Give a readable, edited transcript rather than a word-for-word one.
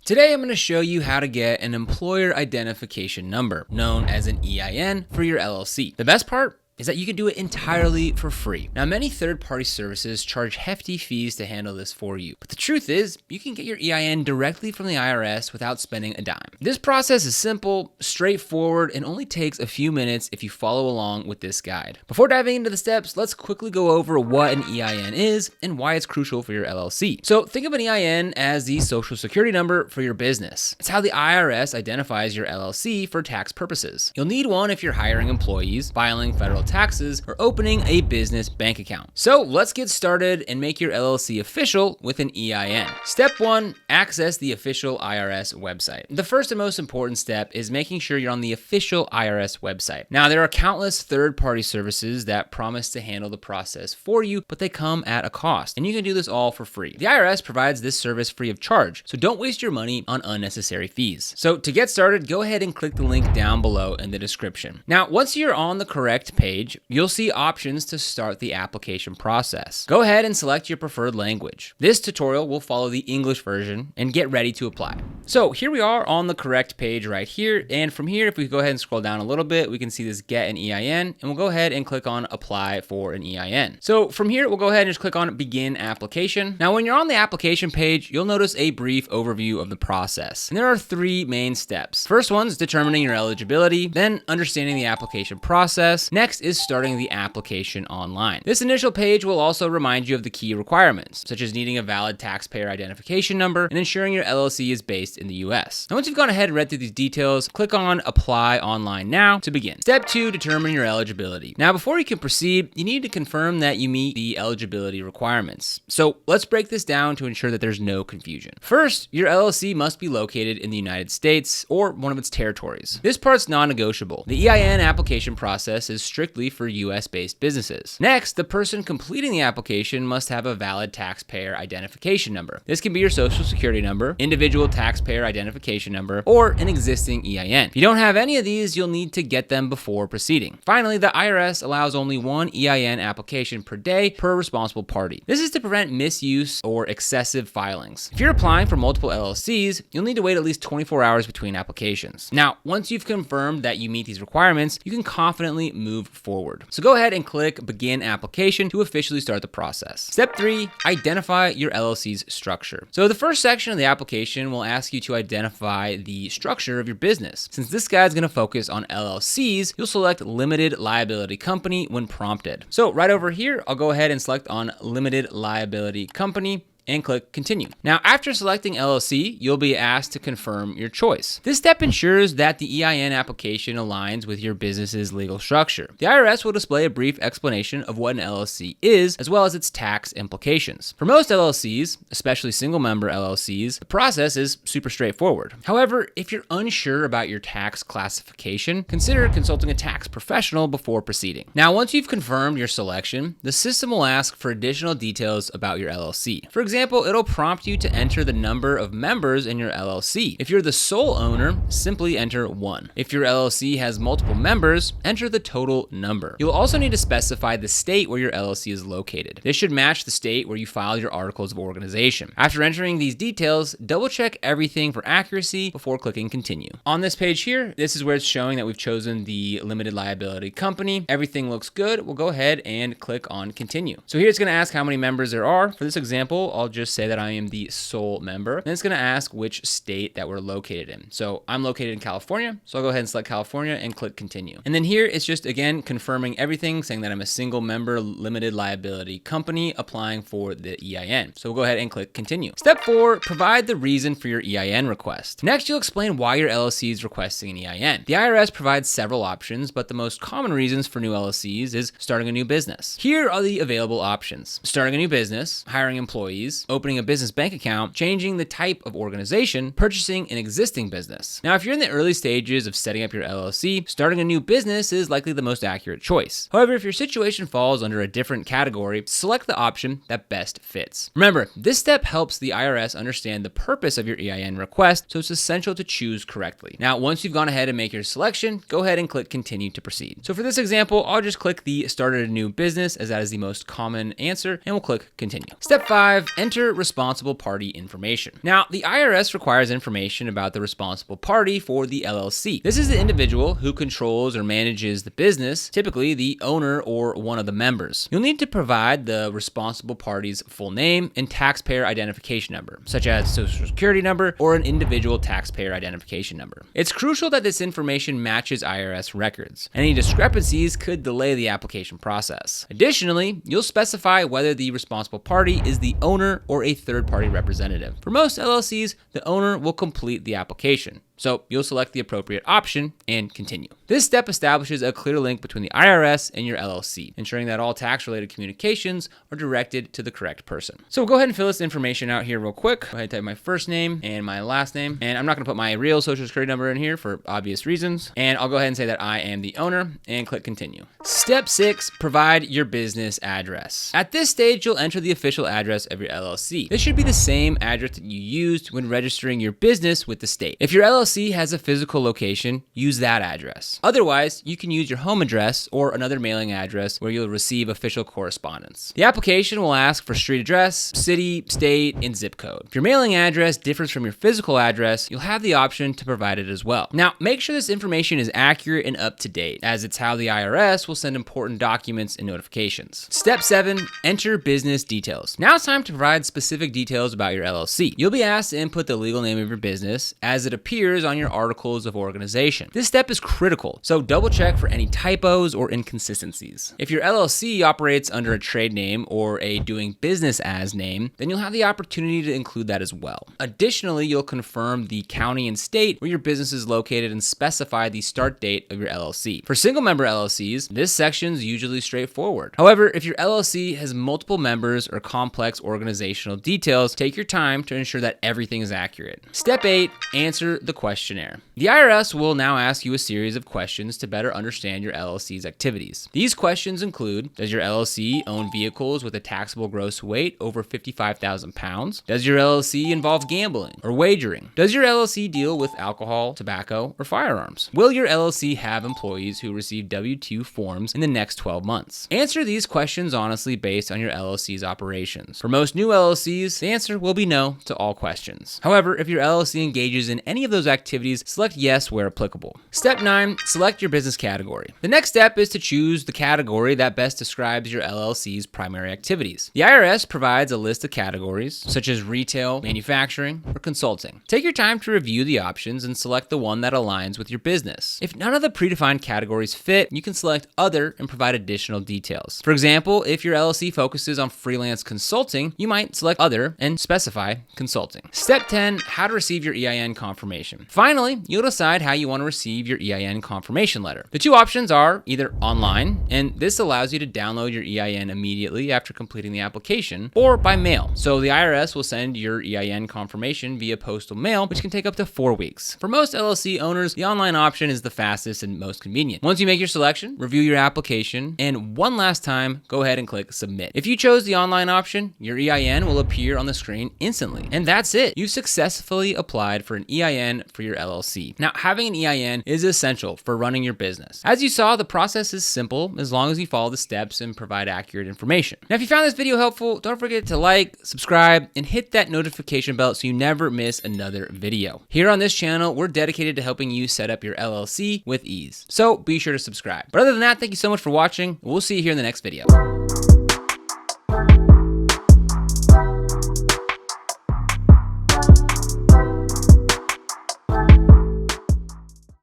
Today I'm going to show you how to get an employer identification number, known as an EIN, for your LLC. The best part is that you can do it entirely for free. Now, many third-party services charge hefty fees to handle this for you, but the truth is, you can get your EIN directly from the IRS without spending a dime. This process is simple, straightforward, and only takes a few minutes if you follow along with this guide. Before diving into the steps, let's quickly go over what an EIN is and why it's crucial for your LLC. So think of an EIN as the social security number for your business. It's how the IRS identifies your LLC for tax purposes. You'll need one if you're hiring employees, filing federal taxes, or opening a business bank account. So let's get started and make your LLC official with an EIN. Step 1, access the official IRS website. The first and most important step is making sure you're on the official IRS website. Now, there are countless third-party services that promise to handle the process for you, but they come at a cost, and you can do this all for free. The IRS provides this service free of charge, so don't waste your money on unnecessary fees. So to get started, go ahead and click the link down below in the description. Now, once you're on the correct page, you'll see options to start the application process. Go ahead and select your preferred language. This tutorial will follow the English version, and get ready to apply. So here we are on the correct page right here, and from here, if we go ahead and scroll down a little bit, we can see this Get an EIN, and we'll go ahead and click on Apply for an EIN. So from here, we'll go ahead and just click on Begin Application. Now, when you're on the application page, you'll notice a brief overview of the process. And there are 3 main steps. First one's determining your eligibility, then understanding the application process. Next is starting the application online. This initial page will also remind you of the key requirements, such as needing a valid taxpayer identification number and ensuring your LLC is based in the US. Now, once you've gone ahead and read through these details, click on Apply Online Now to begin. Step 2, determine your eligibility. Now, before you can proceed, you need to confirm that you meet the eligibility requirements. So let's break this down to ensure that there's no confusion. First, your LLC must be located in the United States or one of its territories. This part's non-negotiable. The EIN application process is strictly for US-based businesses. Next, the person completing the application must have a valid taxpayer identification number. This can be your social security number, individual taxpayer identification number, or an existing EIN. If you don't have any of these, you'll need to get them before proceeding. Finally, the IRS allows only 1 EIN application per day per responsible party. This is to prevent misuse or excessive filings. If you're applying for multiple LLCs, you'll need to wait at least 24 hours between applications. Now, once you've confirmed that you meet these requirements, you can confidently move forward. So go ahead and click Begin Application to officially start the process. Step 3, identify your LLC's structure. So the first section of the application will ask you to identify the structure of your business. Since this guide is going to focus on LLCs, you'll select Limited Liability Company when prompted. So right over here, I'll go ahead and select on Limited Liability Company and click Continue. Now, after selecting LLC, you'll be asked to confirm your choice. This step ensures that the EIN application aligns with your business's legal structure. The IRS will display a brief explanation of what an LLC is, as well as its tax implications. For most LLCs, especially single-member LLCs, the process is super straightforward. However, if you're unsure about your tax classification, consider consulting a tax professional before proceeding. Now, once you've confirmed your selection, the system will ask for additional details about your LLC. For example, it'll prompt you to enter the number of members in your LLC. If you're the sole owner, simply enter 1. If your LLC has multiple members, enter the total number. You'll also need to specify the state where your LLC is located. This should match the state where you filed your articles of organization. After entering these details, double check everything for accuracy before clicking Continue. On this page here, this is where it's showing that we've chosen the limited liability company. Everything looks good. We'll go ahead and click on Continue. So here it's going to ask how many members there are. For this example, I'll just say that I am the sole member. Then it's going to ask which state that we're located in. So I'm located in California, so I'll go ahead and select California and click Continue. And then here it's just again confirming everything, saying that I'm a single member limited liability company applying for the EIN. So we'll go ahead and click Continue. Step 4, provide the reason for your EIN request. Next, you'll explain why your LLC is requesting an EIN. The IRS provides several options, but the most common reasons for new LLCs is starting a new business. Here are the available options: starting a new business, hiring employees, opening a business bank account, changing the type of organization, purchasing an existing business. Now, if you're in the early stages of setting up your LLC, starting a new business is likely the most accurate choice. However, if your situation falls under a different category, select the option that best fits. Remember, this step helps the IRS understand the purpose of your EIN request, so it's essential to choose correctly. Now, once you've gone ahead and make your selection, go ahead and click Continue to proceed. So for this example, I'll just click the Started a New Business, as that is the most common answer, and we'll click Continue. Step 5, enter enter responsible party information. Now, the IRS requires information about the responsible party for the LLC. This is the individual who controls or manages the business, typically the owner or one of the members. You'll need to provide the responsible party's full name and taxpayer identification number, such as social security number or an individual taxpayer identification number. It's crucial that this information matches IRS records. Any discrepancies could delay the application process. Additionally, you'll specify whether the responsible party is the owner or a third-party representative. For most LLCs, the owner will complete the application. So you'll select the appropriate option and continue. This step establishes a clear link between the IRS and your LLC, ensuring that all tax-related communications are directed to the correct person. So we'll go ahead and fill this information out here real quick. Go ahead and type my first name and my last name. And I'm not gonna put my real social security number in here for obvious reasons. And I'll go ahead and say that I am the owner and click continue. Step 6, provide your business address. At this stage, you'll enter the official address of your LLC. This should be the same address that you used when registering your business with the state. If your LLC has a physical location, use that address. Otherwise, you can use your home address or another mailing address where you'll receive official correspondence. The application will ask for street address, city, state, and zip code. If your mailing address differs from your physical address, you'll have the option to provide it as well. Now, make sure this information is accurate and up to date, as it's how the IRS will send important documents and notifications. Step 7, enter business details. Now it's time to provide specific details about your LLC. You'll be asked to input the legal name of your business as it appears on your articles of organization. This step is critical, so double check for any typos or inconsistencies. If your LLC operates under a trade name or a doing business as name, then you'll have the opportunity to include that as well. Additionally, you'll confirm the county and state where your business is located and specify the start date of your LLC. For single member LLCs, this section is usually straightforward. However, if your LLC has multiple members or complex organizational details, take your time to ensure that everything is accurate. Step 8, answer the questionnaire. The IRS will now ask you a series of questions to better understand your LLC's activities. These questions include, does your LLC own vehicles with a taxable gross weight over 55,000 pounds? Does your LLC involve gambling or wagering? Does your LLC deal with alcohol, tobacco, or firearms? Will your LLC have employees who receive W-2 forms in the next 12 months? Answer these questions honestly based on your LLC's operations. For most new LLCs, the answer will be no to all questions. However, if your LLC engages in any of those activities, select yes where applicable. Step 9, select your business category. The next step is to choose the category that best describes your LLC's primary activities. The IRS provides a list of categories, such as retail, manufacturing, or consulting. Take your time to review the options and select the one that aligns with your business. If none of the predefined categories fit, you can select other and provide additional details. For example, if your LLC focuses on freelance consulting, you might select other and specify consulting. Step 10, how to receive your EIN confirmation. Finally, you'll decide how you want to receive your EIN confirmation letter. The two options are either online, and this allows you to download your EIN immediately after completing the application, or by mail. So the IRS will send your EIN confirmation via postal mail, which can take up to 4 weeks. For most LLC owners, the online option is the fastest and most convenient. Once you make your selection, review your application, and one last time, go ahead and click submit. If you chose the online option, your EIN will appear on the screen instantly. And that's it. You've successfully applied for an EIN for your LLC. Now, having an EIN is essential for running your business. As you saw, the process is simple as long as you follow the steps and provide accurate information. Now, if you found this video helpful, don't forget to like, subscribe, and hit that notification bell so you never miss another video. Here on this channel, we're dedicated to helping you set up your LLC with ease. So be sure to subscribe. But other than that, thank you so much for watching. We'll see you here in the next video.